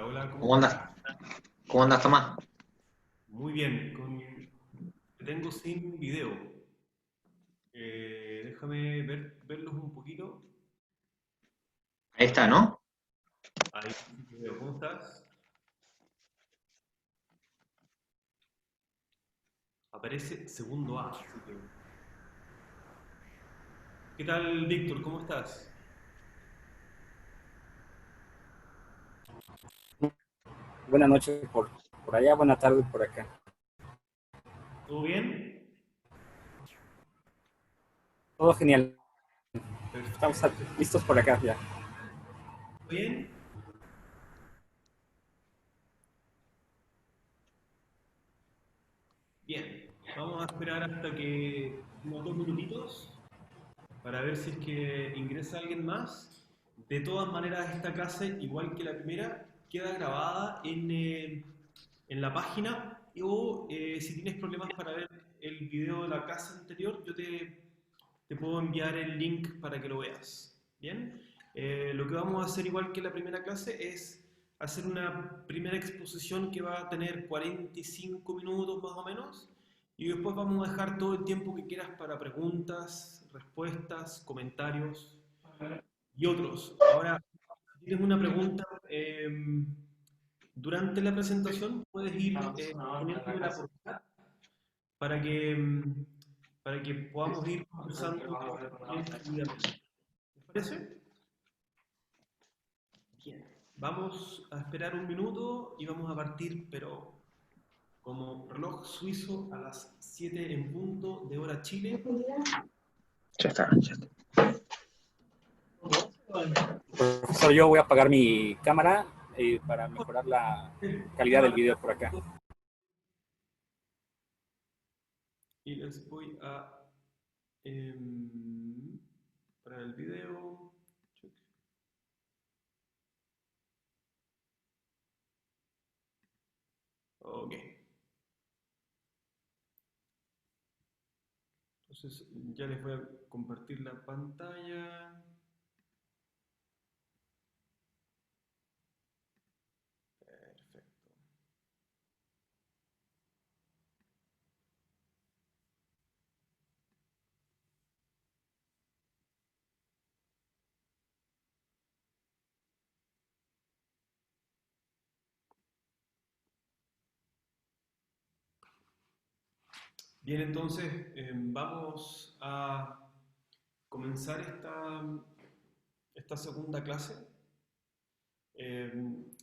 Hola, ¿cómo ¿Cómo estás? andas? ¿Cómo andas, Tomás? Muy bien, te tengo sin video. Déjame verlos un poquito. Ahí está, ¿no? Ahí te veo. ¿Cómo estás? Aparece segundo A, así que... ¿Qué tal, Víctor? ¿Cómo estás? Buenas noches por allá, buenas tardes por acá. ¿Todo bien? Todo genial. Estamos Perfecto. listos por acá ya. ¿Todo bien? Bien. Vamos a esperar hasta que unos 2 minutitos para ver si es que ingresa alguien más. De todas maneras, esta clase, igual que la primera, queda grabada en la página o si tienes problemas para ver el video de la clase anterior, te puedo enviar el link para que lo veas. Bien, lo que vamos a hacer igual que la primera clase es hacer una primera exposición que va a tener 45 minutos más o menos y después vamos a dejar todo el tiempo que quieras para preguntas, respuestas, comentarios y otros. Ahora, si tienes una pregunta, durante la presentación puedes ir poniéndomela por chat para que, para que podamos ir conversando bien fluidamente. ¿Te parece? Bien. Vamos a esperar un minuto y vamos a partir, pero como reloj suizo a las 7 en punto de hora Chile. Ya está, ya está. Profesor, yo voy a apagar mi cámara para mejorar la calidad del video por acá. Y les voy a para el video. Ok. Entonces ya les voy a compartir la pantalla. Perfecto. Bien, entonces vamos a comenzar esta segunda clase.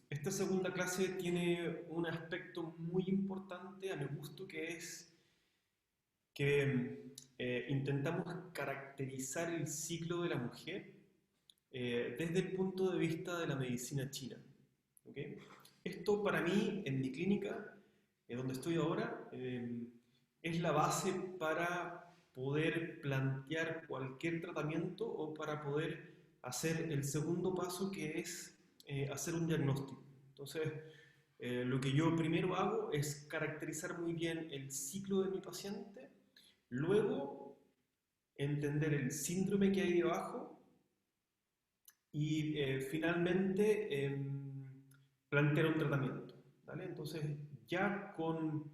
Esta segunda clase tiene un aspecto muy importante a mi gusto que es que intentamos caracterizar el ciclo de la mujer desde el punto de vista de la medicina china. ¿Ok? Esto para mí, en mi clínica, donde estoy ahora, es la base para poder plantear cualquier tratamiento o para poder hacer el segundo paso que es hacer un diagnóstico. Entonces, lo que yo primero hago es caracterizar muy bien el ciclo de mi paciente, luego entender el síndrome que hay debajo y finalmente plantear un tratamiento. ¿Vale? Entonces, ya con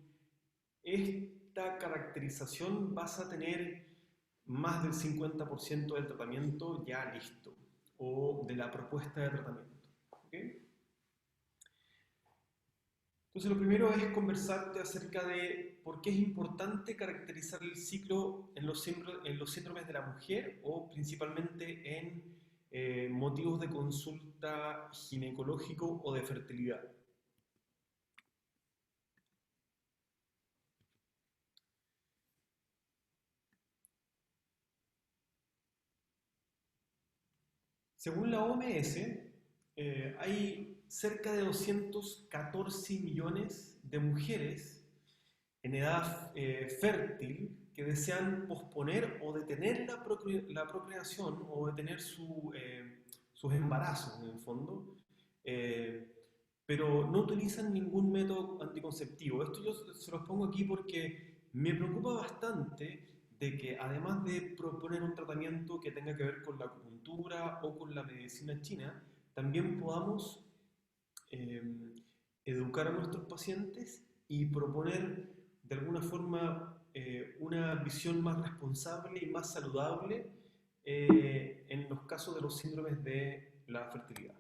esta caracterización vas a tener más del 50% del tratamiento ya listo o de la propuesta de tratamiento. ¿Ok? Entonces, lo primero es conversarte acerca de por qué es importante caracterizar el ciclo en los síndromes de la mujer o principalmente en motivos de consulta ginecológico o de fertilidad. Según la OMS, hay cerca de 214 millones de mujeres en edad fértil que desean posponer o detener la procreación o detener sus embarazos, en el fondo, eh, pero no utilizan ningún método anticonceptivo. Esto yo se los pongo aquí porque me preocupa bastante de que además de proponer un tratamiento que tenga que ver con la acupuntura o con la medicina china, también podamos educar a nuestros pacientes y proponer de alguna forma una visión más responsable y más saludable en los casos de los síndromes de la fertilidad.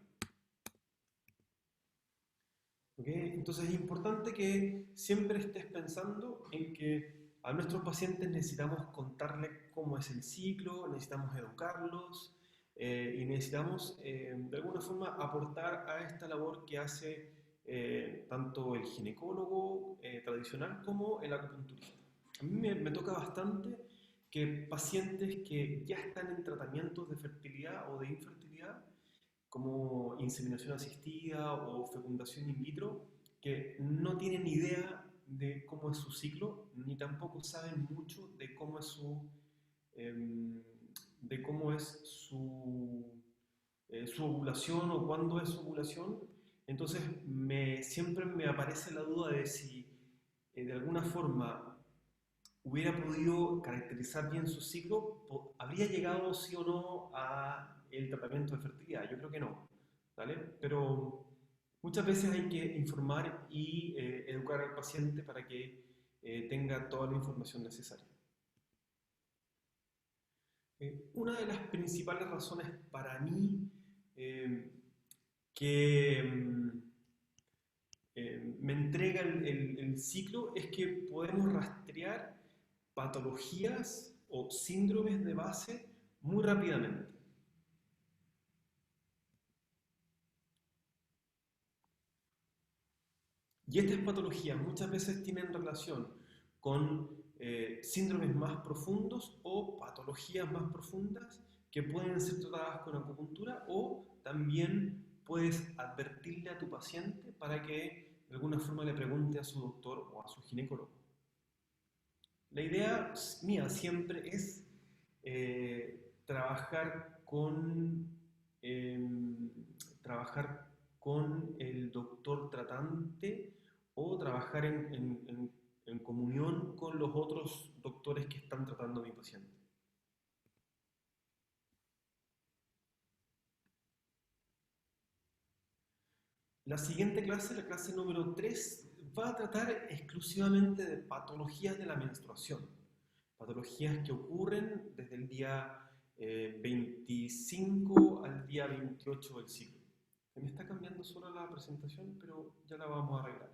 ¿Okay? Entonces es importante que siempre estés pensando en que a nuestros pacientes necesitamos contarles cómo es el ciclo, necesitamos educarlos y necesitamos de alguna forma aportar a esta labor que hace tanto el ginecólogo tradicional como el acupunturista. A mí me toca bastante que pacientes que ya están en tratamientos de fertilidad o de infertilidad, como inseminación asistida o fecundación in vitro, que no tienen idea de cómo es su ciclo, ni tampoco saben mucho de cómo es su ovulación o cuándo es su ovulación. Entonces siempre me aparece la duda de si de alguna forma hubiera podido caracterizar bien su ciclo, habría llegado sí o no a el tratamiento de fertilidad. Yo creo que no, ¿vale? Pero muchas veces hay que informar y educar al paciente para que tenga toda la información necesaria. Una de las principales razones para mí que me entrega el ciclo es que podemos rastrear patologías o síndromes de base muy rápidamente. Y estas patologías muchas veces tienen relación con síndromes más profundos o patologías más profundas que pueden ser tratadas con acupuntura, o también puedes advertirle a tu paciente para que de alguna forma le pregunte a su doctor o a su ginecólogo. La idea mía siempre es trabajar con el doctor tratante o trabajar en comunión con los otros doctores que están tratando a mi paciente. La siguiente clase, la clase número 3, va a tratar exclusivamente de patologías de la menstruación. Patologías que ocurren desde el día 25 al día 28 del ciclo. Se me está cambiando solo la presentación, pero ya la vamos a arreglar.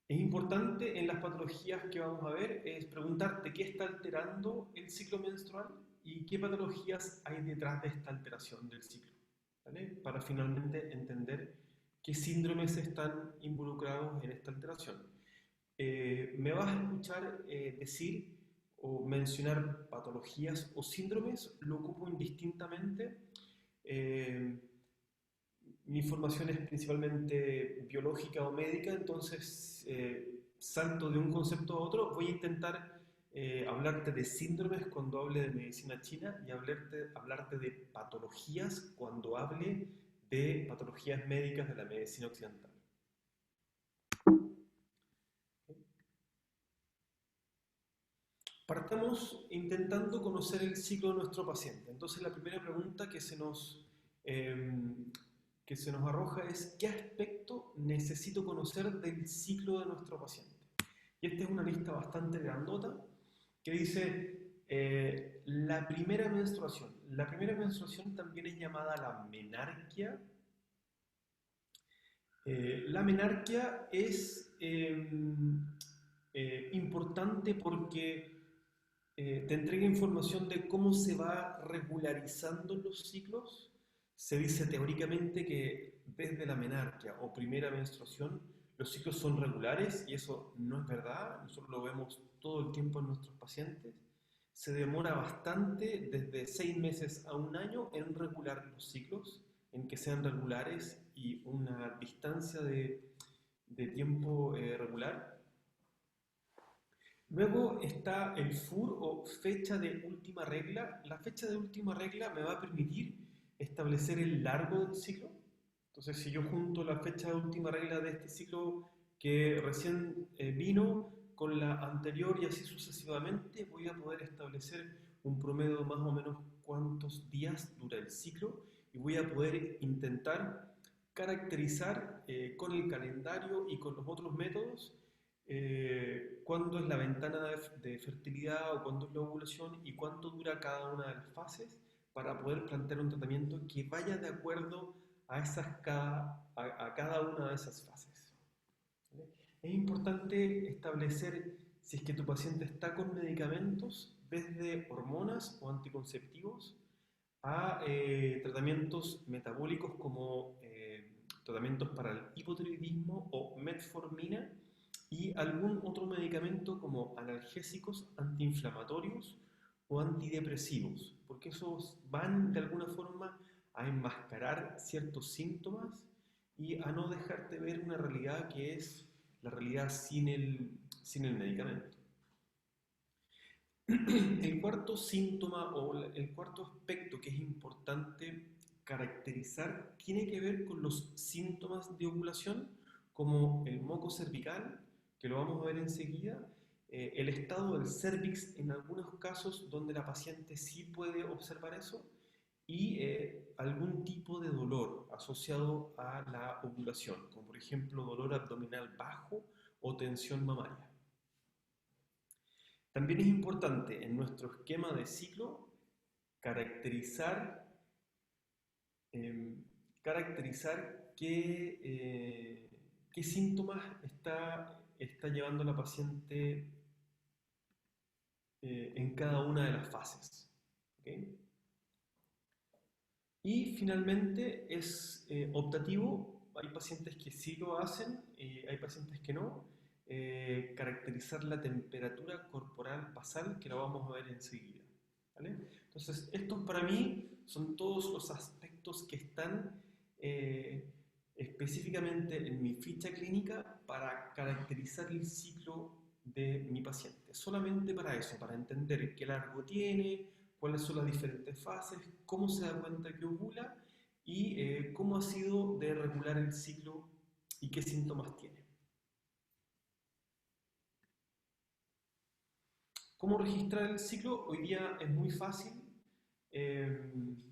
Es importante en las patologías que vamos a ver es preguntarte qué está alterando el ciclo menstrual y qué patologías hay detrás de esta alteración del ciclo, ¿vale? Para finalmente entender qué síndromes están involucrados en esta alteración. Me vas a escuchar decir o mencionar patologías o síndromes, lo ocupo indistintamente. Mi formación es principalmente biológica o médica, entonces salto de un concepto a otro. Voy a intentar hablarte de síndromes cuando hable de medicina china y hablarte de patologías cuando hable de patologías médicas de la medicina occidental. Partamos intentando conocer el ciclo de nuestro paciente. Entonces la primera pregunta que se nos arroja es ¿qué aspecto necesito conocer del ciclo de nuestro paciente? Y esta es una lista bastante grandota que dice la primera menstruación. La primera menstruación también es llamada la menarquia. La menarquia es importante porque te entrega información de cómo se va regularizando los ciclos. Se dice teóricamente que desde la menarquia o primera menstruación los ciclos son regulares, y eso no es verdad. Nosotros lo vemos todo el tiempo en nuestros pacientes. Se demora bastante, desde 6 meses a 1 año, en regular los ciclos, en que sean regulares y una distancia de tiempo regular. Luego está el FUR o fecha de última regla. La fecha de última regla me va a permitir establecer el largo del ciclo. Entonces, si yo junto la fecha de última regla de este ciclo que recién vino con la anterior y así sucesivamente, voy a poder establecer un promedio de más o menos cuántos días dura el ciclo y voy a poder intentar caracterizar con el calendario y con los otros métodos cuándo es la ventana de fertilidad o cuándo es la ovulación y cuánto dura cada una de las fases para poder plantear un tratamiento que vaya de acuerdo a cada una de esas fases. ¿Vale? Es importante establecer si es que tu paciente está con medicamentos, desde hormonas o anticonceptivos, a tratamientos metabólicos como tratamientos para el hipotiroidismo o metformina y algún otro medicamento como analgésicos, antiinflamatorios o antidepresivos, porque esos van de alguna forma a enmascarar ciertos síntomas y a no dejarte ver una realidad que es la realidad sin el medicamento. El cuarto síntoma o el cuarto aspecto que es importante caracterizar tiene que ver con los síntomas de ovulación, como el moco cervical, que lo vamos a ver enseguida, el estado del cervix en algunos casos donde la paciente sí puede observar eso, y algún tipo de dolor asociado a la ovulación, como por ejemplo dolor abdominal bajo o tensión mamaria. También es importante en nuestro esquema de ciclo caracterizar, qué síntomas está llevando la paciente en cada una de las fases. ¿Okay? Y finalmente es optativo, hay pacientes que sí lo hacen, hay pacientes que no, caracterizar la temperatura corporal basal, que lo vamos a ver enseguida. ¿Vale? Entonces, estos para mí son todos los aspectos que están específicamente en mi ficha clínica para caracterizar el ciclo de mi paciente. Solamente para eso, para entender qué largo tiene, cuáles son las diferentes fases, cómo se da cuenta que ovula y cómo ha sido de regular el ciclo y qué síntomas tiene. ¿Cómo registrar el ciclo? Hoy día es muy fácil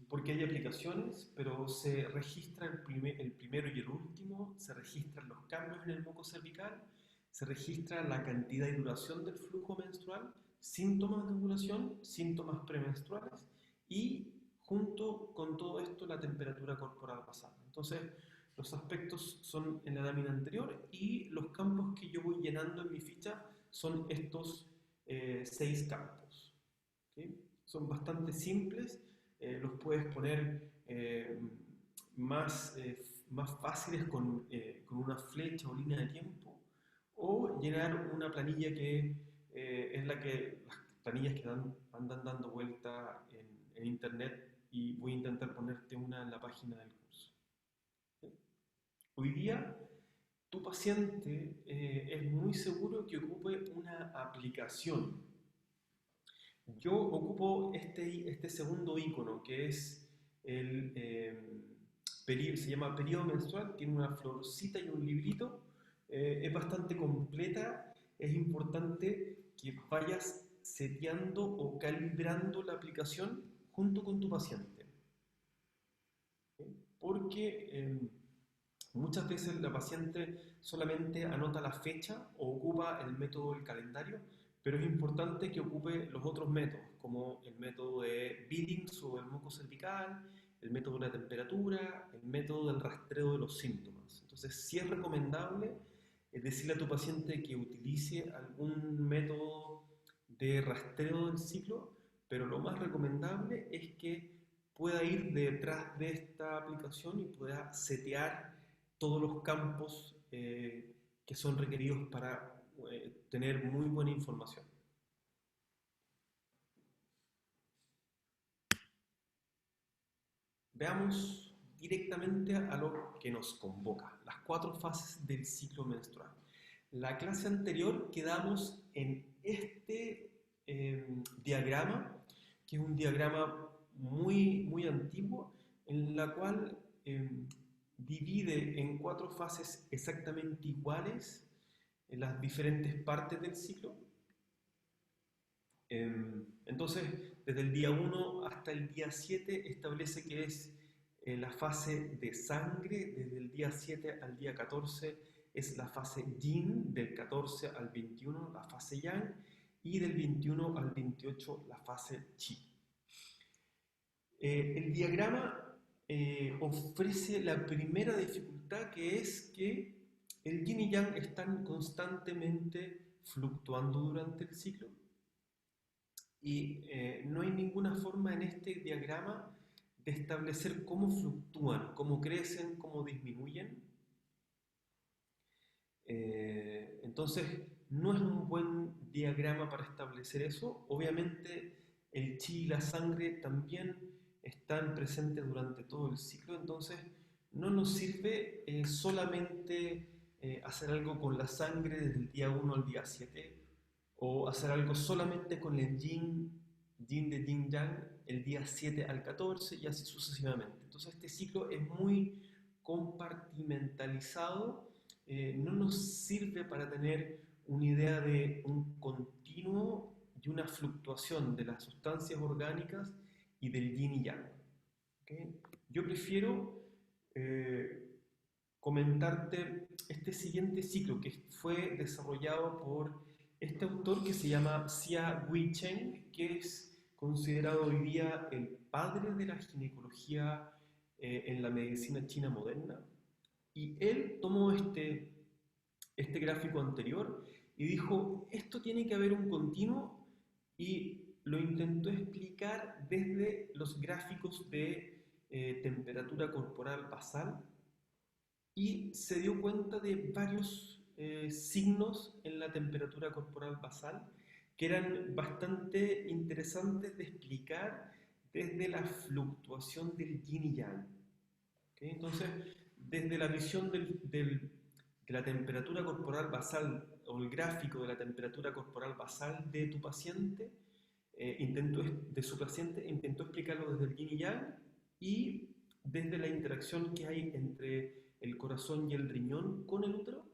porque hay aplicaciones, pero se registra el primero y el último, se registran los cambios en el moco cervical, se registra la cantidad y duración del flujo menstrual, síntomas de ovulación, síntomas premenstruales y junto con todo esto la temperatura corporal basal. Entonces, los aspectos son en la lámina anterior y los campos que yo voy llenando en mi ficha son estos 6 campos. ¿Okay? Son bastante simples, los puedes poner más fáciles con una flecha o línea de tiempo o llenar una planilla que es las planillas que andan dando vuelta en internet y voy a intentar ponerte una en la página del curso. ¿Okay? Hoy día tu paciente es muy seguro que ocupe una aplicación. Yo ocupo este segundo icono que es se llama periodo menstrual, tiene una florcita y un librito, es bastante completa, es importante que vayas seteando o calibrando la aplicación junto con tu paciente. ¿Okay? Porque muchas veces la paciente solamente anota la fecha o ocupa el método del calendario, pero es importante que ocupe los otros métodos, como el método de Billings o el moco cervical, el método de la temperatura, el método del rastreo de los síntomas. Entonces, sí es recomendable decirle a tu paciente que utilice algún método de rastreo del ciclo, pero lo más recomendable es que pueda ir detrás de esta aplicación y pueda setear todos los campos que son requeridos para tener muy buena información. Veamos directamente a lo que nos convoca, las 4 fases del ciclo menstrual. La clase anterior quedamos en este diagrama, que es un diagrama muy antiguo, en la cual divide en 4 fases exactamente iguales en las diferentes partes del ciclo. Entonces, desde el día 1 hasta el día 7 establece que es La fase de sangre desde el día 7 al día 14 es la fase yin, del 14 al 21 la fase yang, y del 21 al 28 la fase qi. El diagrama ofrece la primera dificultad, que es que el yin y yang están constantemente fluctuando durante el ciclo, y no hay ninguna forma en este diagrama de establecer cómo fluctúan, cómo crecen, cómo disminuyen. Entonces, no es un buen diagrama para establecer eso. Obviamente, el chi y la sangre también están presentes durante todo el ciclo, entonces no nos sirve solamente hacer algo con la sangre desde el día 1 al día 7, o hacer algo solamente con el yin de yin yang el día 7 al 14 y así sucesivamente. Entonces este ciclo es muy compartimentalizado, no nos sirve para tener una idea de un continuo y una fluctuación de las sustancias orgánicas y del yin y yang. ¿Okay? Yo prefiero comentarte este siguiente ciclo que fue desarrollado por este autor que se llama Xia Guicheng, que es considerado hoy día el padre de la ginecología en la medicina china moderna. Y él tomó este gráfico anterior y dijo, esto tiene que haber un continuo, y lo intentó explicar desde los gráficos de temperatura corporal basal, y se dio cuenta de varios signos en la temperatura corporal basal que eran bastante interesantes de explicar desde la fluctuación del yin y yang. ¿Okay? Entonces, desde la visión de la temperatura corporal basal, o el gráfico de la temperatura corporal basal de tu paciente, de su paciente, intentó explicarlo desde el yin y yang, y desde la interacción que hay entre el corazón y el riñón con el útero,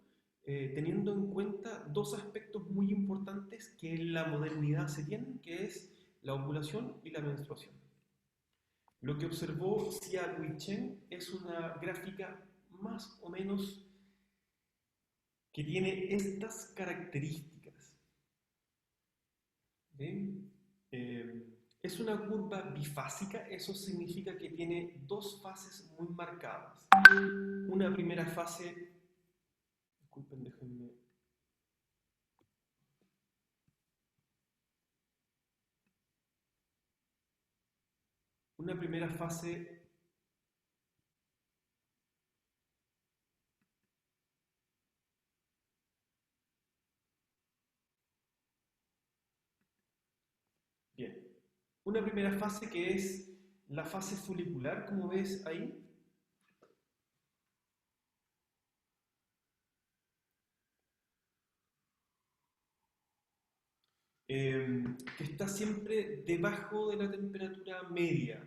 teniendo en cuenta dos aspectos muy importantes que en la modernidad se tienen, que es la ovulación y la menstruación. Lo que observó Xia Guicheng es una gráfica más o menos que tiene estas características. ¿Bien? Es una curva bifásica, eso significa que tiene dos fases muy marcadas. Una primera fase, disculpen, déjenme. Una primera fase bien. Una primera fase que es la fase folicular, como ves ahí. Que está siempre debajo de la temperatura media.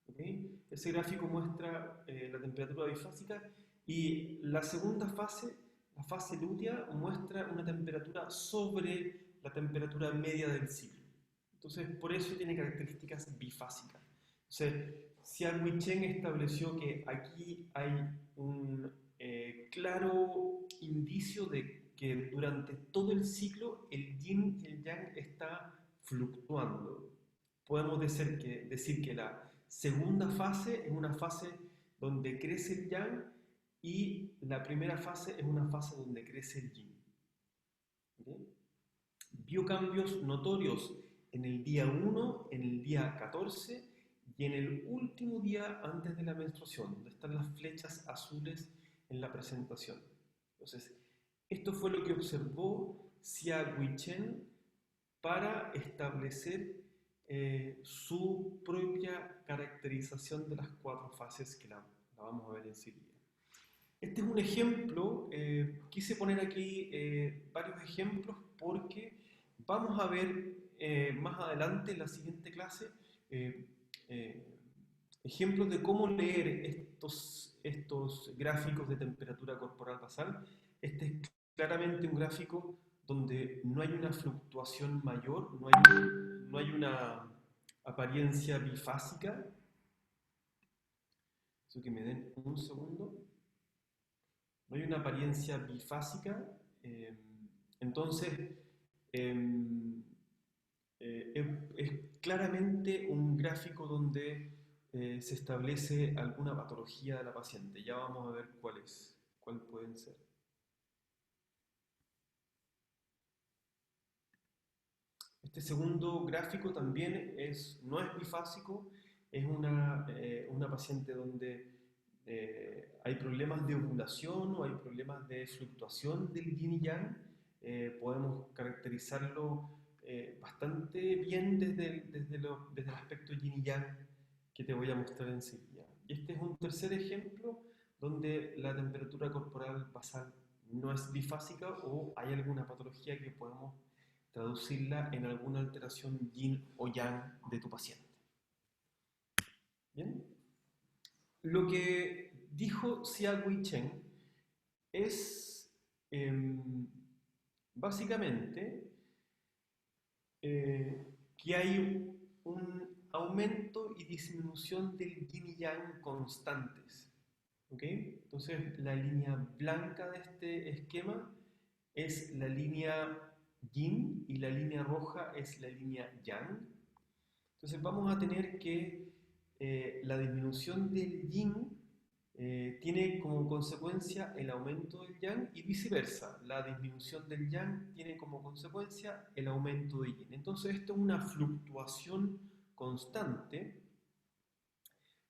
¿Okay? Ese gráfico muestra la temperatura bifásica, y la segunda fase, la fase lútea, muestra una temperatura sobre la temperatura media del ciclo. Entonces, por eso tiene características bifásicas. Entonces, Xia Guicheng estableció que aquí hay un claro indicio de que durante todo el ciclo el yin y el yang está fluctuando. Podemos decir que la segunda fase es una fase donde crece el yang, y la primera fase es una fase donde crece el yin. ¿Bien? Vio cambios notorios en el día 1, en el día 14 y en el último día antes de la menstruación, donde están las flechas azules en la presentación. Entonces, esto fue lo que observó Xia Guicheng para establecer su propia caracterización de las cuatro fases que la vamos a ver enseguida. Este es un ejemplo, quise poner aquí varios ejemplos porque vamos a ver más adelante en la siguiente clase ejemplos de cómo leer estos gráficos de temperatura corporal basal. Este es claramente un gráfico donde no hay una fluctuación mayor, no hay una apariencia bifásica. Necesito que me den un segundo. No hay una apariencia bifásica, entonces es claramente un gráfico donde se establece alguna patología de la paciente. Ya vamos a ver cuáles pueden ser. Este segundo gráfico también no es bifásico, es una paciente donde hay problemas de ovulación o hay problemas de fluctuación del yin y yang. Podemos caracterizarlo bastante bien desde el aspecto yin y yang que te voy a mostrar enseguida. Y este es un tercer ejemplo donde la temperatura corporal basal no es bifásica o hay alguna patología que podemos traducirla en alguna alteración yin o yang de tu paciente. ¿Bien? Lo que dijo Xiaogui Chen es básicamente que hay un aumento y disminución del yin y yang constantes. ¿Okay? Entonces la línea blanca de este esquema es la línea yin y la línea roja es la línea yang. Entonces vamos a tener que la disminución del yin tiene como consecuencia el aumento del yang y viceversa. La disminución del yang tiene como consecuencia el aumento del yin. Entonces esto es una fluctuación constante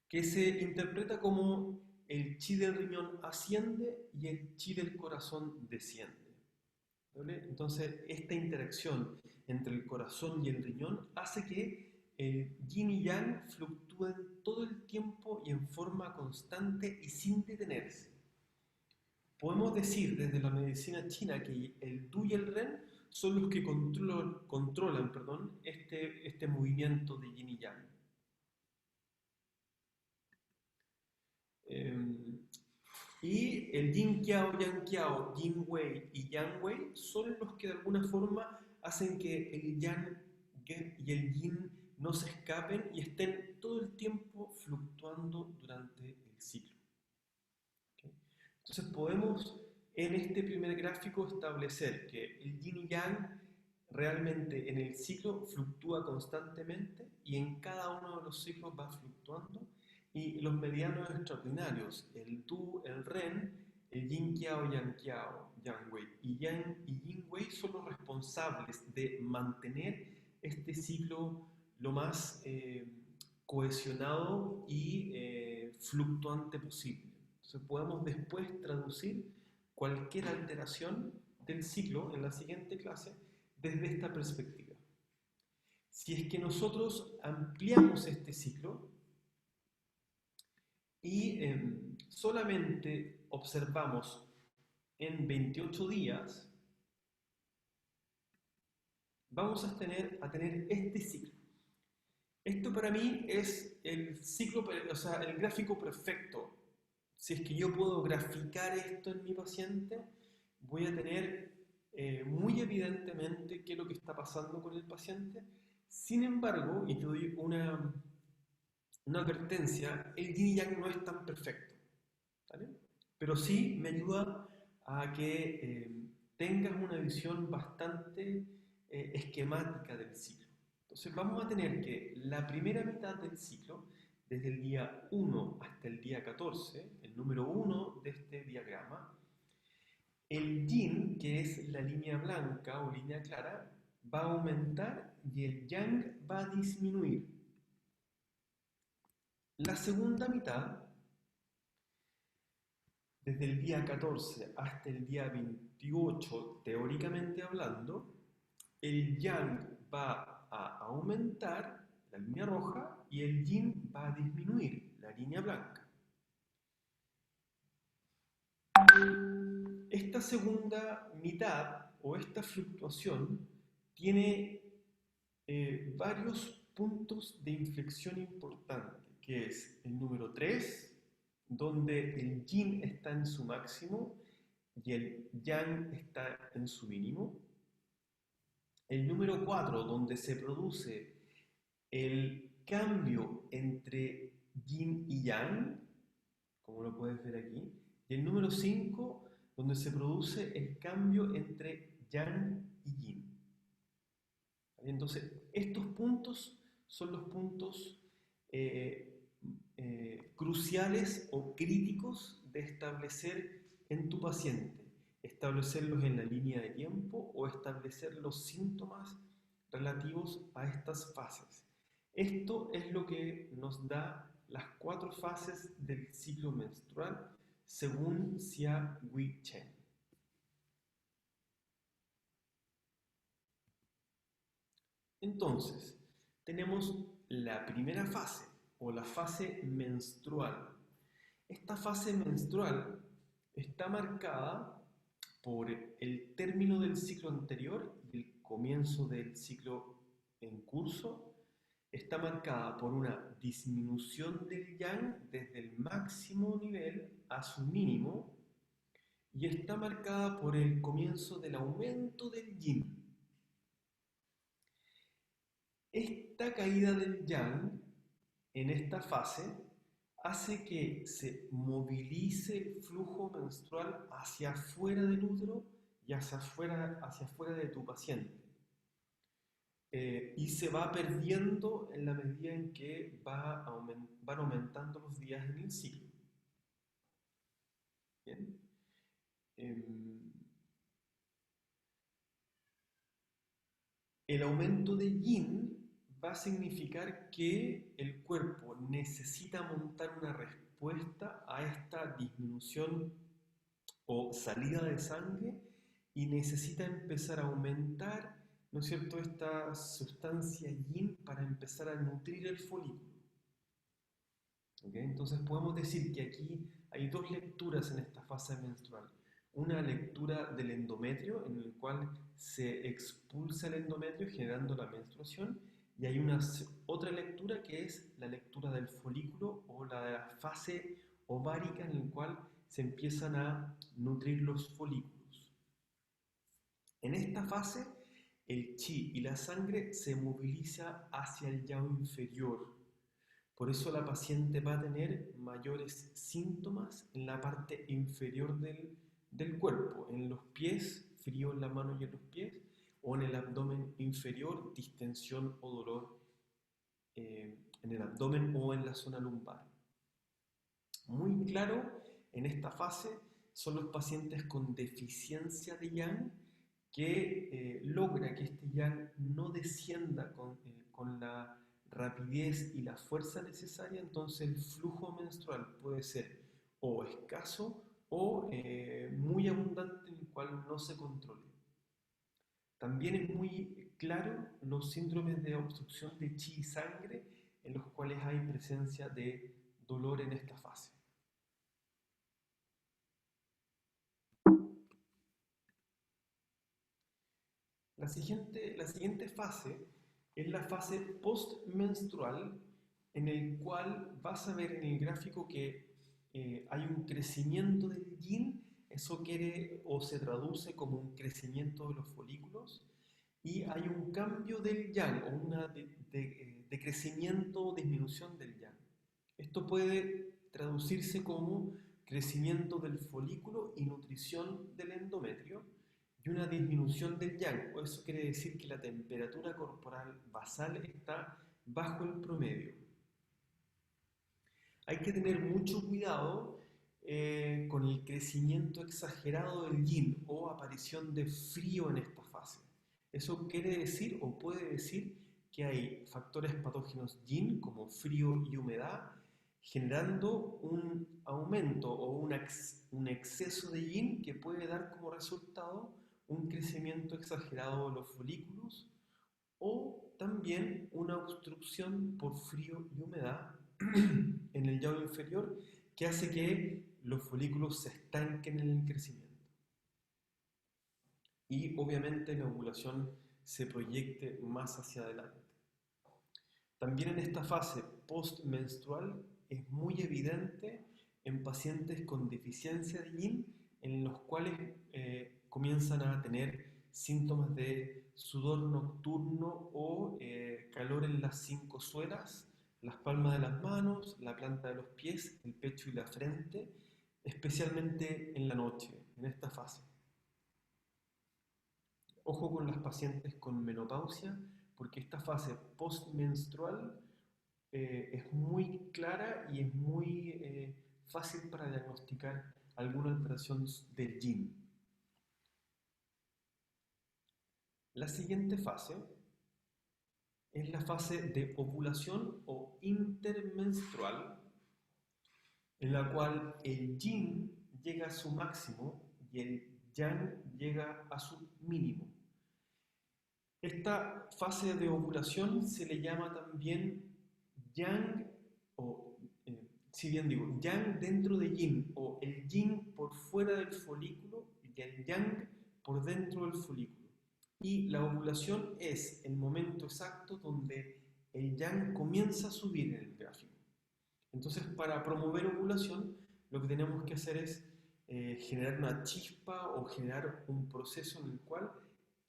que se interpreta como el chi del riñón asciende y el chi del corazón desciende. ¿Vale? Entonces esta interacción entre el corazón y el riñón hace que el yin y yang fluctúen todo el tiempo y en forma constante y sin detenerse. Podemos decir desde la medicina china que el Du y el Ren son los que controlan este movimiento de yin y yang. Y el yin qiao, yang qiao, yin wei y yang wei son los que de alguna forma hacen que el yang y el yin no se escapen y estén todo el tiempo fluctuando durante el ciclo. ¿Okay? Entonces podemos en este primer gráfico establecer que el yin y yang realmente en el ciclo fluctúa constantemente y en cada uno de los ciclos va fluctuando. Y los medianos extraordinarios, el Du, el Ren, el Yin Qiao, Yang Qiao, Yang Wei y Yang y Yin Wei son los responsables de mantener este ciclo lo más cohesionado y fluctuante posible. Entonces podemos después traducir cualquier alteración del ciclo en la siguiente clase desde esta perspectiva. Si es que nosotros ampliamos este ciclo, y solamente observamos en 28 días, vamos a tener este ciclo. Esto para mí es el ciclo, o sea, el gráfico perfecto. Si es que yo puedo graficar esto en mi paciente, voy a tener muy evidentemente qué es lo que está pasando con el paciente. Sin embargo, y te doy una advertencia, el yin y yang no es tan perfecto, ¿vale? Pero sí me ayuda a que tengas una visión bastante esquemática del ciclo. Entonces vamos a tener que la primera mitad del ciclo, desde el día 1 hasta el día 14, el número 1 de este diagrama, el yin, que es la línea blanca o línea clara, va a aumentar y el yang va a disminuir. La segunda mitad, desde el día 14 hasta el día 28, teóricamente hablando, el yang va a aumentar, la línea roja, y el yin va a disminuir, la línea blanca. Esta segunda mitad, o esta fluctuación, tiene varios puntos de inflexión importantes, que es el número 3, donde el yin está en su máximo y el yang está en su mínimo. El número 4, donde se produce el cambio entre yin y yang. como lo puedes ver aquí, y el número 5, donde se produce el cambio entre yang y yin. Entonces, estos puntos son los puntos cruciales o críticos de establecer en tu paciente, establecerlos en la línea de tiempo o establecer los síntomas relativos a estas fases. Esto es lo que nos da las 4 fases del ciclo menstrual según Xia Wei Chen. Entonces, tenemos la primera fase o la fase menstrual. Esta fase menstrual está marcada por el término del ciclo anterior y el comienzo del ciclo en curso. Está marcada por una disminución del yang desde el máximo nivel a su mínimo y está marcada por el comienzo del aumento del yin. Esta caída del yang en esta fase hace que se movilice el flujo menstrual hacia afuera del útero y hacia afuera de tu paciente. Y se va perdiendo en la medida en que van aumentando los días en el ciclo. ¿Bien? El aumento de yin va a significar que el cuerpo necesita montar una respuesta a esta disminución o salida de sangre y necesita empezar a aumentar, ¿no es cierto?, esta sustancia yin para empezar a nutrir el folículo. ¿Okay? Entonces podemos decir que aquí hay 2 lecturas en esta fase menstrual. Una lectura del endometrio, en el cual se expulsa el endometrio generando la menstruación, y hay otra lectura que es la lectura del folículo o la fase ovárica en la cual se empiezan a nutrir los folículos. En esta fase, el chi y la sangre se moviliza hacia el yao inferior. Por eso la paciente va a tener mayores síntomas en la parte inferior del cuerpo, en los pies, frío en la mano y en los pies, o en el abdomen inferior, distensión o dolor en el abdomen o en la zona lumbar. Muy claro, en esta fase son los pacientes con deficiencia de yang que logra que este yang no descienda con la rapidez y la fuerza necesaria, entonces el flujo menstrual puede ser o escaso o muy abundante, en el cual no se controle. También es muy claro los síndromes de obstrucción de chi y sangre, en los cuales hay presencia de dolor en esta fase. La siguiente fase es la fase postmenstrual, en el cual vas a ver en el gráfico que hay un crecimiento del yin. Eso quiere o se traduce como un crecimiento de los folículos, y hay un cambio del yang o una decrecimiento o disminución del yang. Esto puede traducirse como crecimiento del folículo y nutrición del endometrio y una disminución del yang. Eso quiere decir que la temperatura corporal basal está bajo el promedio. Hay que tener mucho cuidado con el crecimiento exagerado del yin o aparición de frío en esta fase. Eso quiere decir o puede decir que hay factores patógenos yin como frío y humedad generando un aumento o un exceso de yin que puede dar como resultado un crecimiento exagerado de los folículos o también una obstrucción por frío y humedad en el yao inferior que hace que los folículos se estanquen en el crecimiento. Y obviamente la ovulación se proyecte más hacia adelante. También en esta fase postmenstrual es muy evidente en pacientes con deficiencia de yin, en los cuales comienzan a tener síntomas de sudor nocturno o calor en las 5 suelas, las palmas de las manos, la planta de los pies, el pecho y la frente, especialmente en la noche, en esta fase. Ojo con las pacientes con menopausia, porque esta fase postmenstrual es muy clara y es muy fácil para diagnosticar alguna alteración del yin. La siguiente fase es la fase de ovulación o intermenstrual, en la cual el yin llega a su máximo y el yang llega a su mínimo. Esta fase de ovulación se le llama también yang, o si bien digo, yang dentro de yin, o el yin por fuera del folículo y el yang por dentro del folículo. Y la ovulación es el momento exacto donde el yang comienza a subir en el gráfico. Entonces, para promover ovulación, lo que tenemos que hacer es generar una chispa o generar un proceso en el cual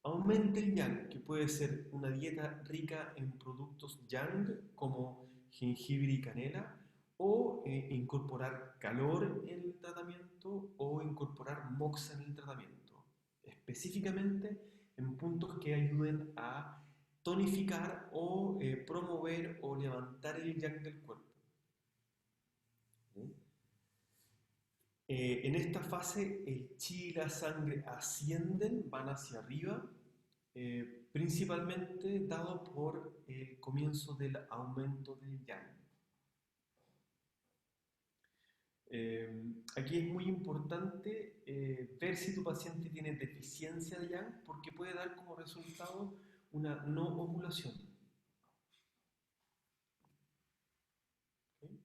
aumente el yang, que puede ser una dieta rica en productos yang, como jengibre y canela, o incorporar calor en el tratamiento o incorporar moxa en el tratamiento, específicamente en puntos que ayuden a tonificar o promover o levantar el yang del cuerpo. En esta fase el chi y la sangre ascienden, van hacia arriba, principalmente dado por el comienzo del aumento del yang. Aquí es muy importante ver si tu paciente tiene deficiencia de yang, porque puede dar como resultado una no ovulación. ¿Okay?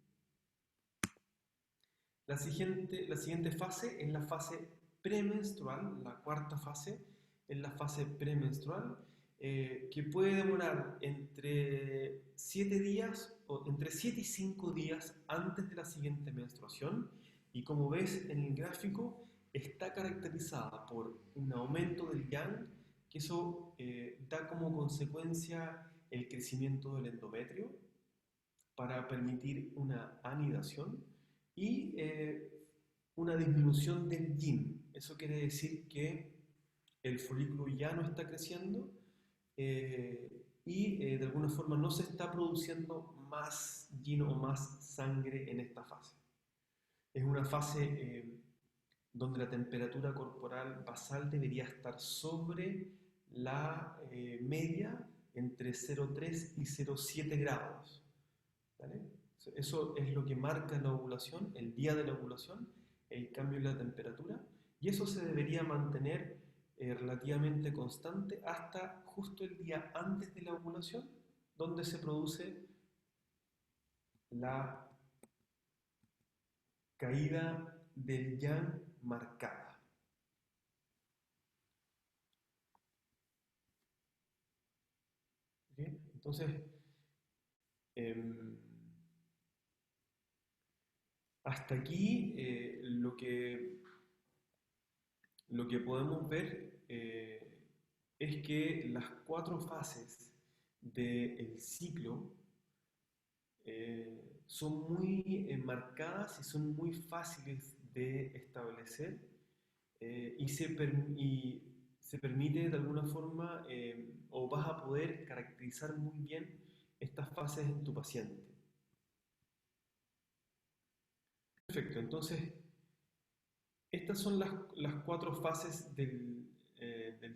La siguiente fase es la fase premenstrual, la cuarta fase es la fase premenstrual, que puede demorar entre 7 días o entre 7 y 5 días antes de la siguiente menstruación, y como ves en el gráfico está caracterizada por un aumento del yang, que eso da como consecuencia el crecimiento del endometrio para permitir una anidación y una disminución del yin. Eso quiere decir que el folículo ya no está creciendo y de alguna forma no se está produciendo más yin o más sangre en esta fase. Es una fase donde la temperatura corporal basal debería estar sobre la media entre 0,3 y 0,7 grados. ¿Vale? Eso es lo que marca la ovulación, el día de la ovulación, el cambio en la temperatura, y eso se debería mantener relativamente constante hasta justo el día antes de la ovulación, donde se produce la caída del yang marcada. ¿Okay? Entonces, hasta aquí lo que podemos ver es que las 4 fases del ciclo son muy marcadas y son muy fáciles de establecer y se permite de alguna forma o vas a poder caracterizar muy bien estas fases en tu paciente. Perfecto, entonces estas son las 4 fases del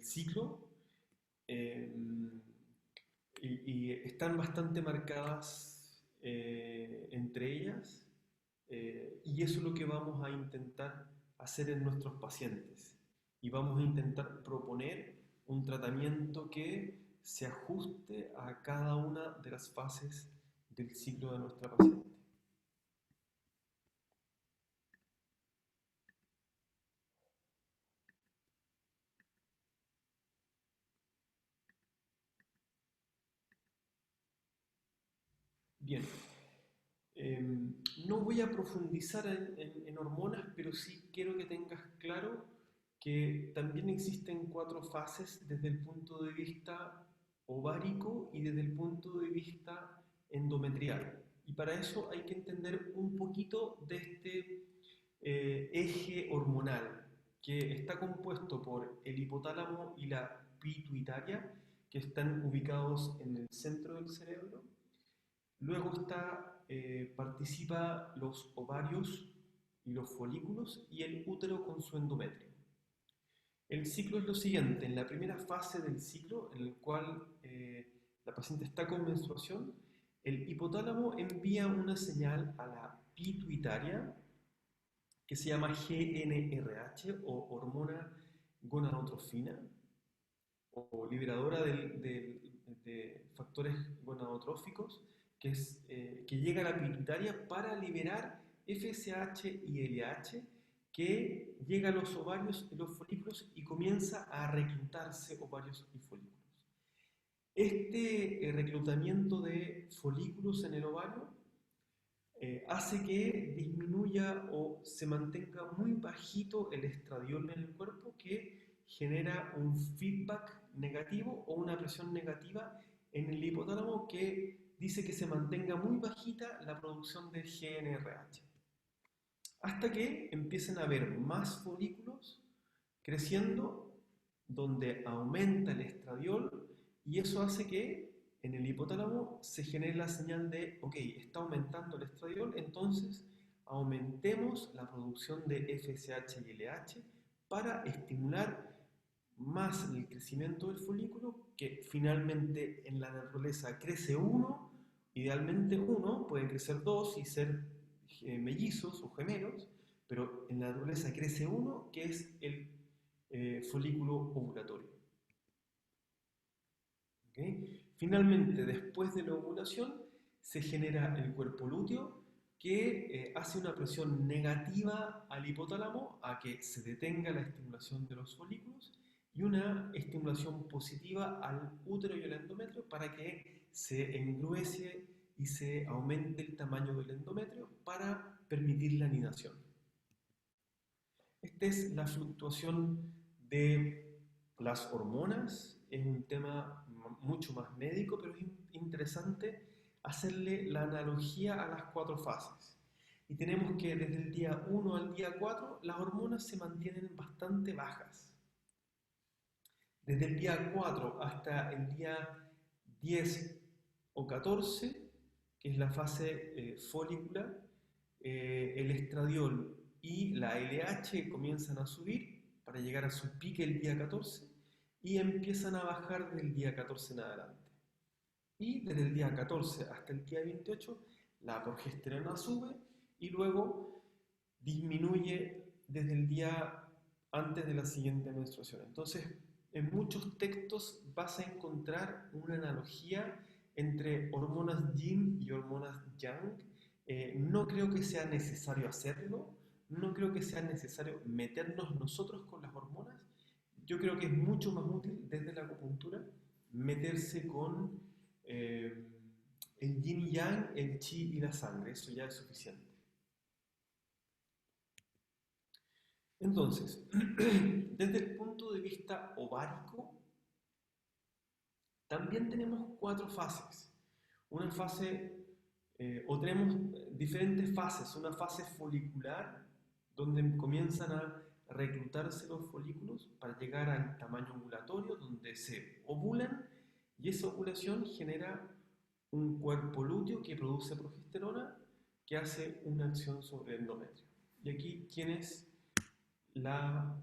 ciclo y están bastante marcadas entre ellas y eso es lo que vamos a intentar hacer en nuestros pacientes y vamos a intentar proponer un tratamiento que se ajuste a cada una de las fases del ciclo de nuestra paciente. Bien, no voy a profundizar en hormonas, pero sí quiero que tengas claro que también existen 4 fases desde el punto de vista ovárico y desde el punto de vista endometrial. Y para eso hay que entender un poquito de este eje hormonal que está compuesto por el hipotálamo y la pituitaria, que están ubicados en el centro del cerebro. Luego participa los ovarios y los folículos y el útero con su endometrio. El ciclo es lo siguiente: en la primera fase del ciclo, en el cual la paciente está con menstruación, el hipotálamo envía una señal a la pituitaria que se llama GnRH o hormona gonadotrofina o liberadora de factores gonadotróficos que llega a la pituitaria para liberar FSH y LH, que llega a los ovarios y los folículos y comienza a reclutarse ovarios y folículos. Este reclutamiento de folículos en el ovario hace que disminuya o se mantenga muy bajito el estradiol en el cuerpo, que genera un feedback negativo o una presión negativa en el hipotálamo que dice que se mantenga muy bajita la producción de GnRH. Hasta que empiezan a haber más folículos creciendo, donde aumenta el estradiol, y eso hace que en el hipotálamo se genere la señal de, ok, está aumentando el estradiol, entonces aumentemos la producción de FSH y LH para estimular más el crecimiento del folículo, que finalmente en la naturaleza crece uno, idealmente uno, pueden crecer dos y ser mellizos o gemelos, pero en la naturaleza crece uno, que es el folículo ovulatorio. ¿Okay? Finalmente, después de la ovulación, se genera el cuerpo lúteo, que hace una presión negativa al hipotálamo a que se detenga la estimulación de los folículos, y una estimulación positiva al útero y al endometrio para que se engruese y se aumente el tamaño del endometrio para permitir la anidación. Esta es la fluctuación de las hormonas. Es un tema mucho más médico, pero es interesante hacerle la analogía a las 4 fases. Y tenemos que desde el día 1 al día 4 las hormonas se mantienen bastante bajas. Desde el día 4 hasta el día 10 o 14, que es la fase folicular, el estradiol y la LH comienzan a subir para llegar a su pique el día 14 y empiezan a bajar desde el día 14 en adelante. Y desde el día 14 hasta el día 28 la progesterona sube y luego disminuye desde el día antes de la siguiente menstruación. Entonces, en muchos textos vas a encontrar una analogía entre hormonas yin y hormonas yang. No creo que sea necesario hacerlo, no creo que sea necesario meternos nosotros con las hormonas. Yo creo que es mucho más útil desde la acupuntura meterse con el yin y yang, el chi y la sangre. Eso ya es suficiente. Entonces, desde el punto de vista ovárico, también tenemos 4 fases. Una fase, o tenemos diferentes fases. Una fase folicular, donde comienzan a reclutarse los folículos para llegar al tamaño ovulatorio, donde se ovulan, y esa ovulación genera un cuerpo lúteo que produce progesterona, que hace una acción sobre el endometrio. Y aquí tienes las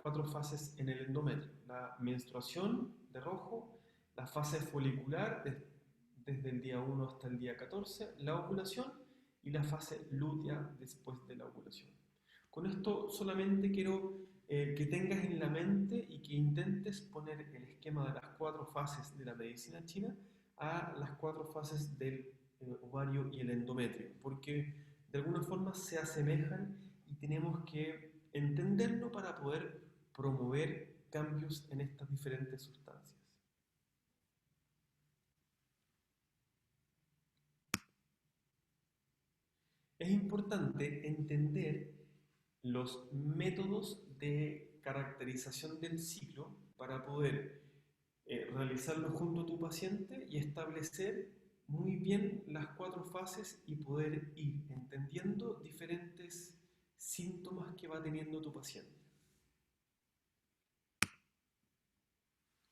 4 fases en el endometrio: la menstruación de rojo, la fase folicular desde el día 1 hasta el día 14, la ovulación y la fase lútea después de la ovulación. Con esto solamente quiero que tengas en la mente y que intentes poner el esquema de las 4 fases de la medicina china a las 4 fases del ovario y el endometrio, porque de alguna forma se asemejan y tenemos que entenderlo para poder promover cambios en estas diferentes sustancias. Es importante entender los métodos de caracterización del ciclo para poder realizarlo junto a tu paciente y establecer muy bien las 4 fases y poder ir entendiendo diferentes síntomas que va teniendo tu paciente.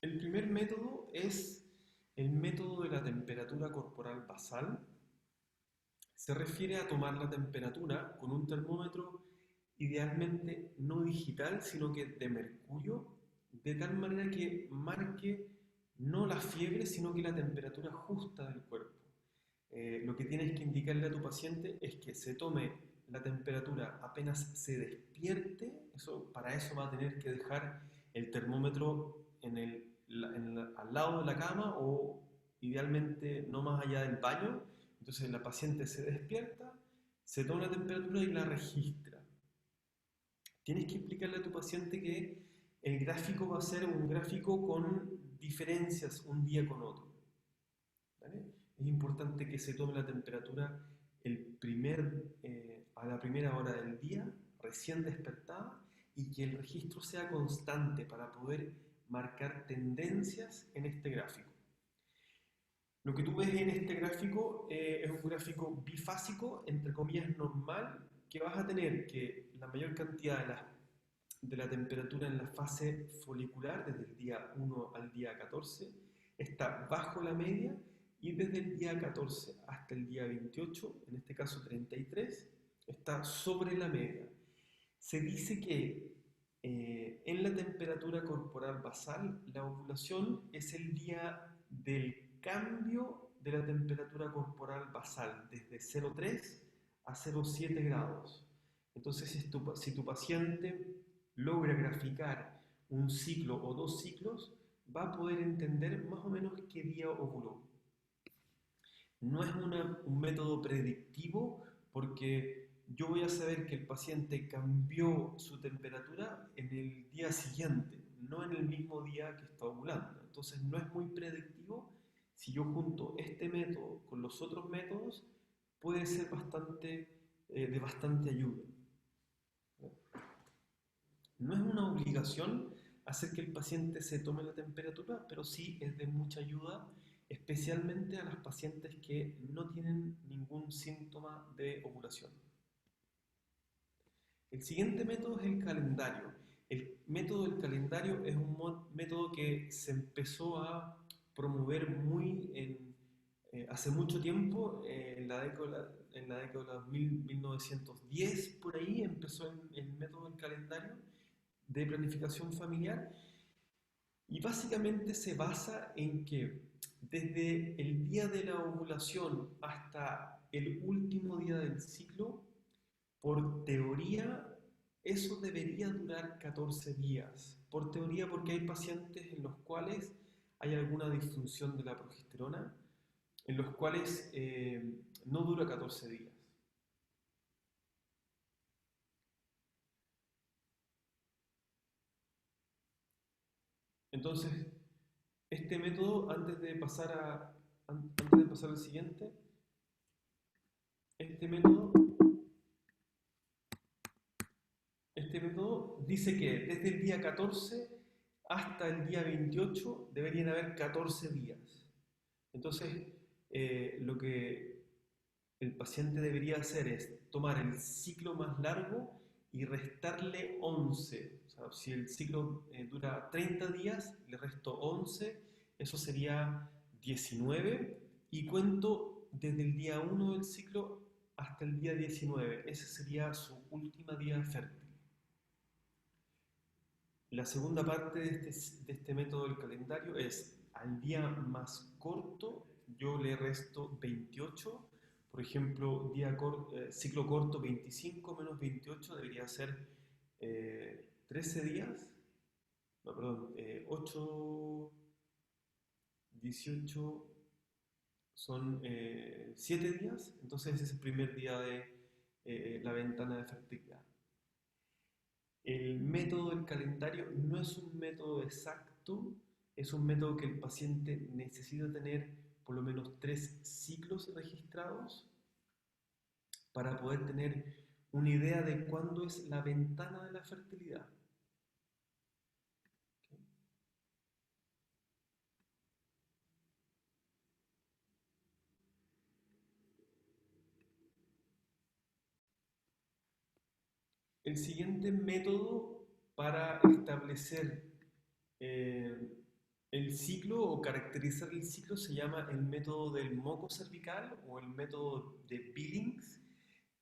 El primer método es el método de la temperatura corporal basal. Se refiere a tomar la temperatura con un termómetro idealmente no digital, sino que de mercurio, de tal manera que marque no la fiebre, sino que la temperatura justa del cuerpo. Lo que tienes que indicarle a tu paciente es que se tome la temperatura apenas se despierte. Para eso va a tener que dejar el termómetro al lado de la cama o idealmente no más allá del baño. Entonces la paciente se despierta, se toma la temperatura y la registra. Tienes que explicarle a tu paciente que el gráfico va a ser un gráfico con diferencias un día con otro. ¿Vale? Es importante que se tome la temperatura a la primera hora del día, recién despertada, y que el registro sea constante para poder marcar tendencias en este gráfico. Lo que tú ves en este gráfico es un gráfico bifásico, entre comillas normal, que vas a tener que la mayor cantidad de la temperatura en la fase folicular, desde el día 1 al día 14, está bajo la media, y desde el día 14 hasta el día 28, en este caso 33, está sobre la media. Se dice que en la temperatura corporal basal, la ovulación es el día del cambio de la temperatura corporal basal, desde 0,3 a 0,7 grados. Entonces, si tu paciente logra graficar un ciclo o 2 ciclos, va a poder entender más o menos qué día ovuló. No es un método predictivo, porque yo voy a saber que el paciente cambió su temperatura en el día siguiente, no en el mismo día que está ovulando. Entonces no es muy predictivo. Si yo junto este método con los otros métodos, puede ser de bastante ayuda. No es una obligación hacer que el paciente se tome la temperatura, pero sí es de mucha ayuda, especialmente a las pacientes que no tienen ningún síntoma de ovulación. El siguiente método es el calendario. El método del calendario es un método que se empezó a promover hace mucho tiempo, en la década de 1910, por ahí empezó el método del calendario de planificación familiar, y básicamente se basa en que desde el día de la ovulación hasta el último día del ciclo, por teoría, eso debería durar 14 días. Por teoría, porque hay pacientes en los cuales hay alguna disfunción de la progesterona, en los cuales no dura 14 días. Entonces, este método, antes de pasar al siguiente, este método dice que desde el día 14 hasta el día 28 deberían haber 14 días. Entonces, lo que el paciente debería hacer es tomar el ciclo más largo y restarle 11. O sea, si el ciclo dura 30 días, le resto 11, eso sería 19, y cuento desde el día 1 del ciclo hasta el día 19. Ese sería su última día fértil. La segunda parte de este método del calendario es: al día más corto yo le resto 28. Por ejemplo, ciclo corto 25 menos 28 debería ser 13 días. No, perdón, 8, 18 son 7 días. Entonces ese es el primer día de la ventana de fertilidad. El método del calendario no es un método exacto, es un método que el paciente necesita tener por lo menos 3 ciclos registrados para poder tener una idea de cuándo es la ventana de la fertilidad. ¿Okay? 。 ¿Okay? 。 ¿Okay? 。 ¿Okay? 。 ¿Okay? 。 ¿Okay? 。 ¿Okay? 。 ¿Okay? 。 ¿Okay? 。 ¿Okay? 。 ¿Okay? 。 ¿Okay? 。 ¿Okay? 。 ¿Okay? 。 ¿Okay? 。 ¿Okay? 。 ¿Okay? 。 ¿Okay? 。 ¿Okay? El siguiente método para establecer el ciclo o caracterizar el ciclo se llama el método del moco cervical o el método de Billings,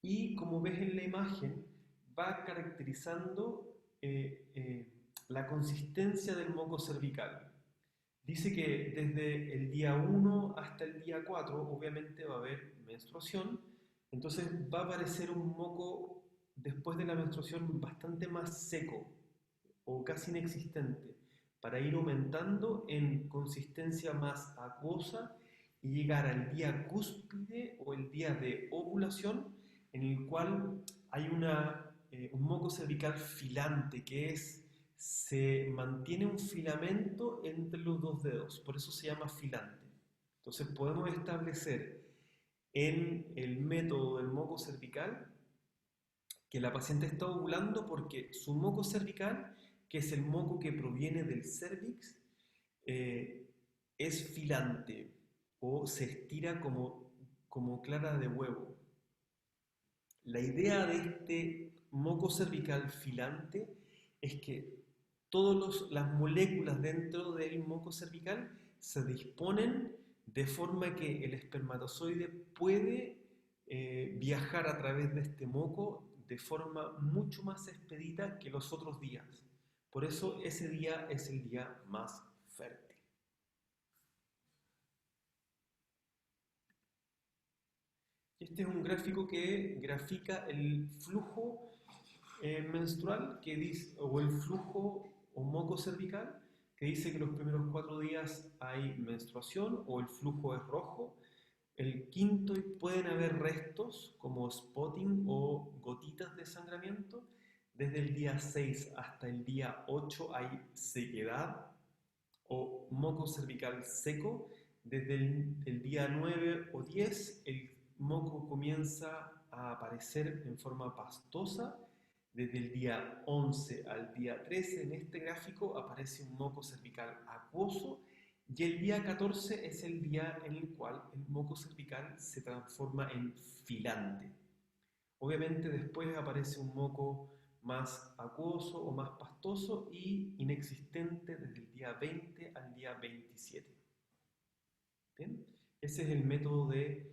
y como ves en la imagen va caracterizando la consistencia del moco cervical. Dice que desde el día 1 hasta el día 4 obviamente va a haber menstruación, entonces va a aparecer un moco después de la menstruación bastante más seco o casi inexistente, para ir aumentando en consistencia más acuosa y llegar al día cúspide o el día de ovulación, en el cual hay un moco cervical filante, que se mantiene un filamento entre los dos dedos, por eso se llama filante. Entonces podemos establecer en el método del moco cervical que la paciente está ovulando porque su moco cervical, que es el moco que proviene del cérvix, es filante o se estira como clara de huevo. La idea de este moco cervical filante es que todas las moléculas dentro del moco cervical se disponen de forma que el espermatozoide puede viajar a través de este moco de forma mucho más expedita que los otros días. Por eso ese día es el día más fértil. Este es un gráfico que grafica el flujo menstrual que dice, o el flujo o moco cervical, que dice que los primeros 4 días hay menstruación o el flujo es rojo. El quinto pueden haber restos como spotting o gotitas de sangramiento. Desde el día 6 hasta el día 8 hay sequedad o moco cervical seco. Desde el día 9 o 10 el moco comienza a aparecer en forma pastosa. Desde el día 11 al día 13 en este gráfico aparece un moco cervical acuoso, y el día 14 es el día en el cual el moco cervical se transforma en filante. Obviamente después aparece un moco más acuoso o más pastoso y inexistente desde el día 20 al día 27. ¿Bien? Ese es el método de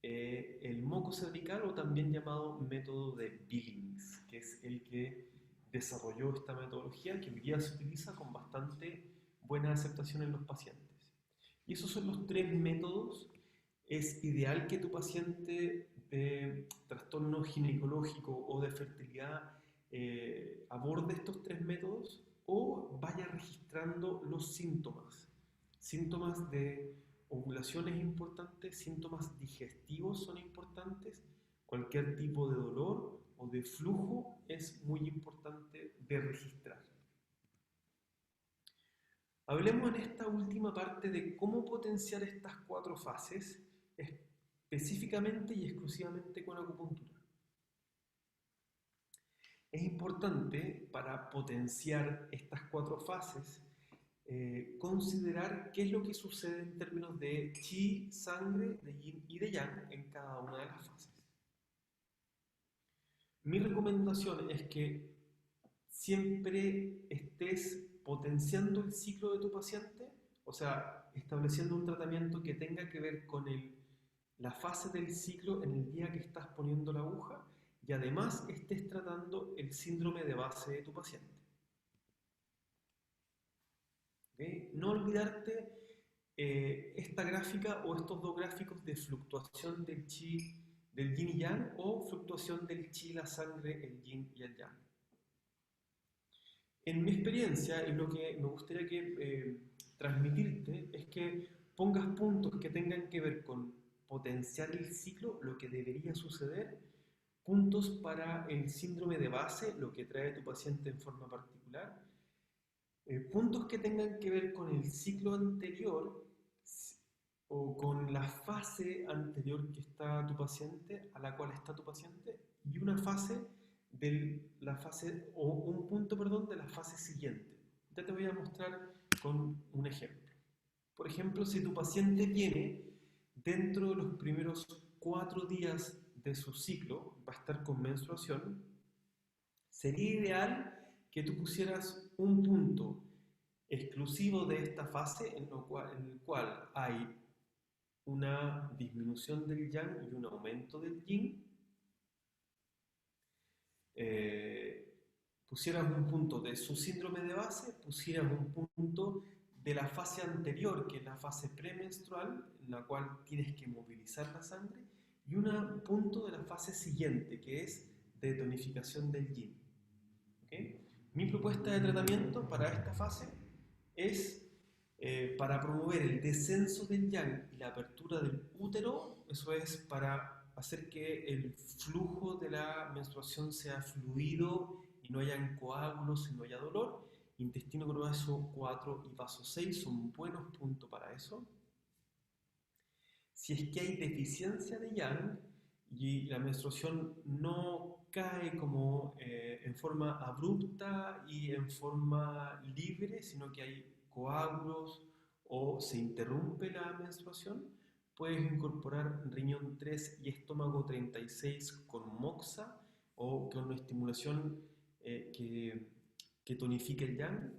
el moco cervical, o también llamado método de Billings, que es el que desarrolló esta metodología, que hoy día se utiliza con bastante buena aceptación en los pacientes. Y esos son los 3 métodos. Es ideal que tu paciente de trastorno ginecológico o de fertilidad aborde estos 3 métodos o vaya registrando los síntomas. Síntomas de ovulación es importante, síntomas digestivos son importantes, cualquier tipo de dolor o de flujo es muy importante de registrar. Hablemos en esta última parte de cómo potenciar estas 4 fases específicamente y exclusivamente con acupuntura. Es importante para potenciar estas 4 fases considerar qué es lo que sucede en términos de chi, sangre, de yin y de yang en cada una de las fases. Mi recomendación es que siempre estés potenciando el ciclo de tu paciente, o sea, estableciendo un tratamiento que tenga que ver con la fase del ciclo en el día que estás poniendo la aguja, y además estés tratando el síndrome de base de tu paciente. ¿Okay? No olvidarte esta gráfica o estos 2 gráficos de fluctuación del chi, del yin y yang, o fluctuación del chi, la sangre, el yin y el yang. En mi experiencia, y lo que me gustaría transmitirte es que pongas puntos que tengan que ver con potenciar el ciclo, lo que debería suceder, puntos para el síndrome de base, lo que trae tu paciente en forma particular, puntos que tengan que ver con el ciclo anterior o con la fase anterior que está tu paciente, a la cual está tu paciente, y una fase un punto, perdón, de la fase siguiente. Ya te voy a mostrar con un ejemplo. Por ejemplo, si tu paciente viene dentro de los primeros 4 días de su ciclo, va a estar con menstruación, Sería ideal que tú pusieras un punto exclusivo de esta fase en el cual hay una disminución del yang y un aumento del yin. Pusieras un punto de su síndrome de base, pusieras un punto de la fase anterior, que es la fase premenstrual, en la cual tienes que movilizar la sangre, y un punto de la fase siguiente, que es de tonificación del yin. ¿Okay? Mi propuesta de tratamiento para esta fase es para promover el descenso del yang y la apertura del útero. Eso es para hacer que el flujo de la menstruación sea fluido y no haya coágulos y no haya dolor. Intestino grueso 4 y vaso 6 son buenos puntos para eso. Si es que hay deficiencia de yang y la menstruación no cae como en forma abrupta y en forma libre, sino que hay coágulos o se interrumpe la menstruación, puedes incorporar riñón 3 y estómago 36 con moxa o con una estimulación que tonifique el yang.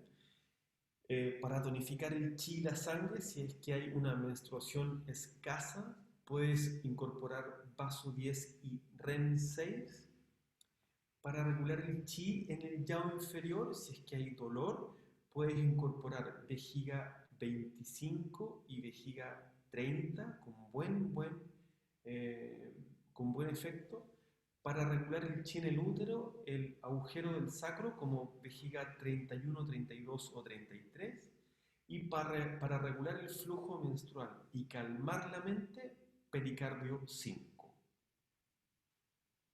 Para tonificar el chi y la sangre, si es que hay una menstruación escasa, puedes incorporar vaso 10 y ren 6. Para regular el chi en el yao inferior, si es que hay dolor, puedes incorporar vejiga 25 y vejiga 30 con buen efecto. Para regular el chi en el útero, el agujero del sacro como vejiga 31, 32 o 33. Y para regular el flujo menstrual y calmar la mente, pericardio 5.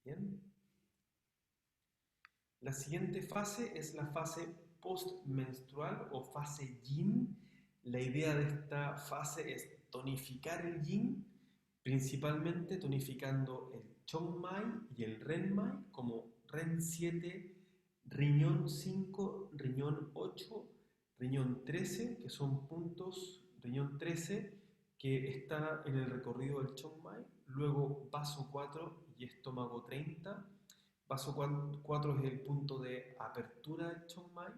¿Bien? La siguiente fase es la fase postmenstrual o fase yin. La idea de esta fase es tonificar el yin, principalmente tonificando el chongmai y el renmai, como ren 7, riñón 5, riñón 8, riñón 13, que son puntos, riñón 13, que está en el recorrido del chongmai, luego vaso 4 y estómago 30. Vaso 4 es el punto de apertura del chongmai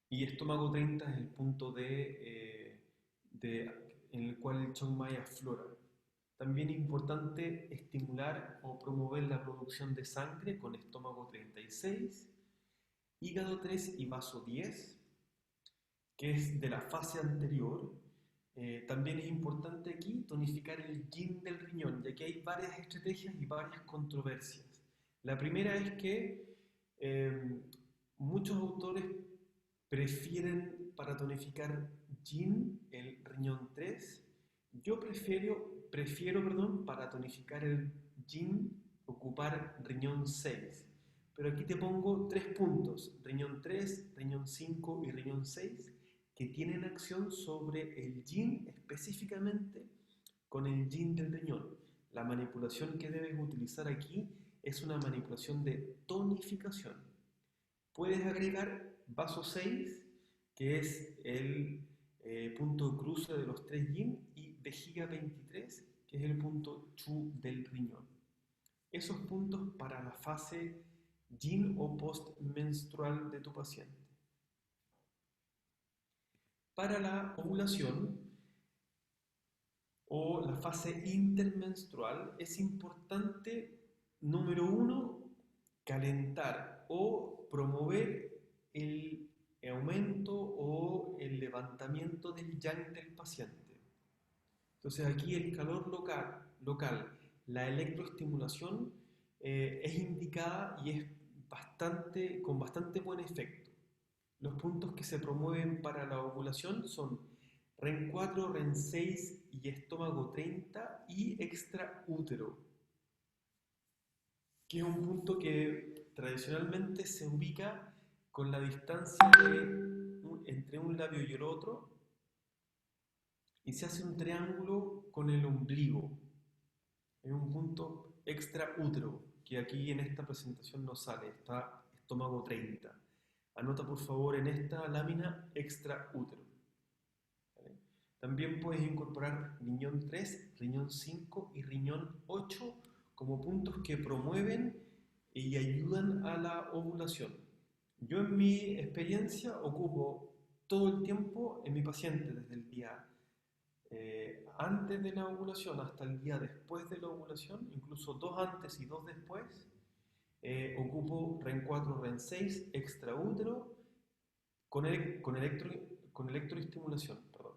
y estómago 30 es el punto en el cual el chongmai aflora. También es importante estimular o promover la producción de sangre con estómago 36, hígado 3 y vaso 10, que es de la fase anterior. También es importante aquí tonificar el yin del riñón, ya que hay varias estrategias y varias controversias. La primera es que muchos autores prefieren para tonificar yin el riñón 3. Yo prefiero para tonificar el yin ocupar riñón 6. Pero aquí te pongo 3 puntos, riñón 3, riñón 5 y riñón 6, que tienen acción sobre el yin específicamente con el yin del riñón. La manipulación que debes utilizar aquí es una manipulación de tonificación. Puedes agregar vaso 6, que es el punto de cruce de los 3 yin, y vejiga 23, que es el punto chu del riñón. Esos puntos para la fase yin o postmenstrual de tu paciente. Para la ovulación o la fase intermenstrual es importante, número 1, calentar o promover el aumento o el levantamiento del yang del paciente. Entonces aquí el calor local, la electroestimulación es indicada y es con bastante buen efecto. Los puntos que se promueven para la ovulación son REN 4, REN 6 y estómago 30 y extraútero, que es un punto que tradicionalmente se ubica con la distancia entre un labio y el otro y se hace un triángulo con el ombligo. Es un punto extraútero que aquí en esta presentación no sale, está estómago 30. Anota por favor en esta lámina extraútero. ¿Vale? También puedes incorporar riñón 3, riñón 5 y riñón 8 como puntos que promueven y ayudan a la ovulación. Yo en mi experiencia ocupo todo el tiempo en mi paciente, desde el día antes de la ovulación hasta el día después de la ovulación, incluso 2 antes y 2 después, ocupo REN 4, REN 6 extraútero con electroestimulación, perdón,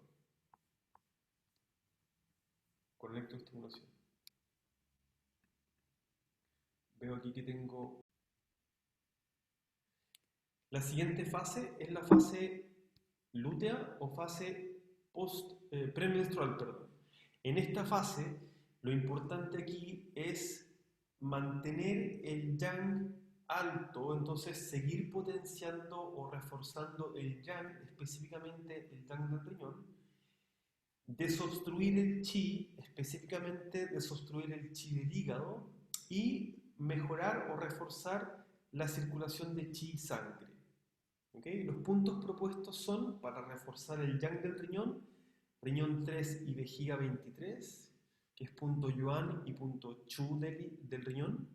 con electroestimulación. Veo aquí que tengo... La siguiente fase es la fase lútea o fase premenstrual, perdón. En esta fase, lo importante aquí es mantener el yang alto, entonces seguir potenciando o reforzando el yang, específicamente el yang del riñón, desobstruir el chi, específicamente desobstruir el chi del hígado y mejorar o reforzar la circulación de chi y sangre. ¿Okay? Los puntos propuestos son para reforzar el yang del riñón 3 y vejiga 23, que es punto yuan y punto chu del riñón,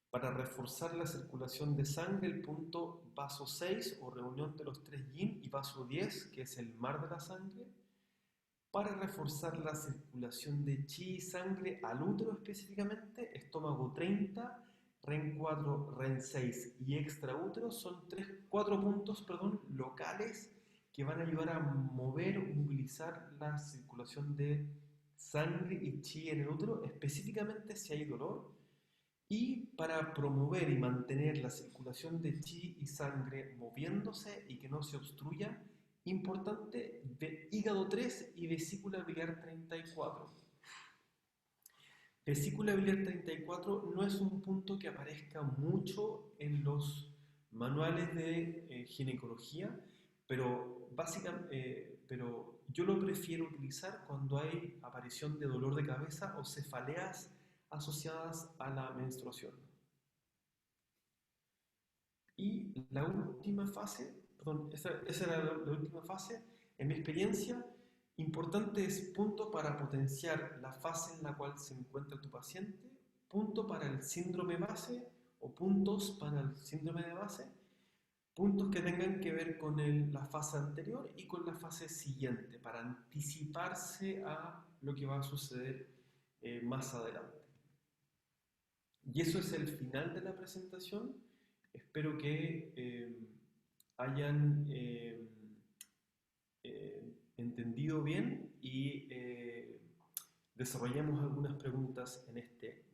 para reforzar la circulación de sangre, el punto vaso 6 o reunión de los 3 yin y vaso 10, que es el mar de la sangre, para reforzar la circulación de chi y sangre al útero específicamente, estómago 30, REN 4, REN 6 y extraútero son 4 puntos locales que van a ayudar a mover o movilizar la circulación de sangre y chi en el útero, específicamente si hay dolor, y para promover y mantener la circulación de chi y sangre moviéndose y que no se obstruya, importante, de hígado 3 y vesícula biliar 34. Vesícula biliar 34 no es un punto que aparezca mucho en los manuales de ginecología, pero yo lo prefiero utilizar cuando hay aparición de dolor de cabeza o cefaleas asociadas a la menstruación. Y la última fase, perdón, esa era la última fase, en mi experiencia, importante es punto para potenciar la fase en la cual se encuentra tu paciente, punto para el síndrome base o puntos para el síndrome de base, puntos que tengan que ver con la fase anterior y con la fase siguiente, para anticiparse a lo que va a suceder más adelante. Y eso es el final de la presentación. Espero que hayan entendido bien y desarrollemos algunas preguntas en este